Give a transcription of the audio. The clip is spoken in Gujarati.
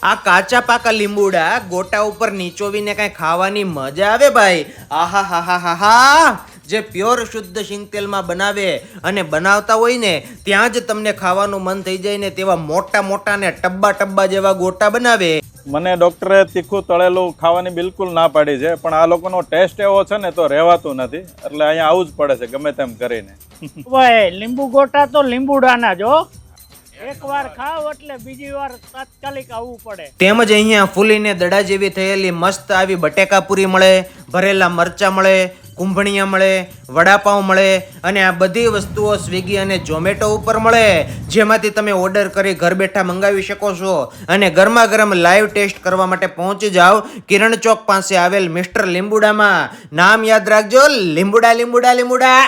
આ કાચા પાકા લીંબુડા ગોટા ઉપર નીચોવીને કઈ ખાવાની મજા આવે ભાઈ. આહા હા હા હા હા. જે પ્યોર શુદ્ધ સિંગતેલમાં બનાવે અને બનાવતા હોય ને ત્યાં જ તમને ખાવાનું મન થઈ જાય ને તેવા મોટા મોટા ને ટબ્બા ટબ્બા જેવા ગોટા બનાવે. મને ડૉક્ટરે તીખું તળેલું ખાવાની બિલકુલ ના પાડી છે, પણ આ લોકોનો ટેસ્ટ એવો છે ને તો રહેવાતું નથી, એટલે અહીંયા આવવું જ પડે છે ગમે તેમ કરીને. ભાઈ લીંબુ ગોટા તો લીંબુડાના જો એકવાર ખાવ એટલે બીજી વાર તાત્કાલિક આવવું પડે. તેમજ અહીંયા ફૂલીને દડા જેવી થયેલી મસ્ત આવી બટેકા પૂરી મળે, ભરેલા મરચા મળે, કુંભણિયા મળે, વડાપાઉં મળે અને આ બધી વસ્તુઓ સ્વિગી અને ઝોમેટો ઉપર મળે, જેમાંથી તમે ઓર્ડર કરી ઘર બેઠા મંગાવી શકો છો અને ગરમા ગરમ લાઈવ ટેસ્ટ કરવા માટે પહોંચી જાઓ કિરણ ચોક પાસે આવેલ મિસ્ટર લીંબુડામાં. નામ યાદ રાખજો, લીંબુડા લીંબુડા લીંબુડા.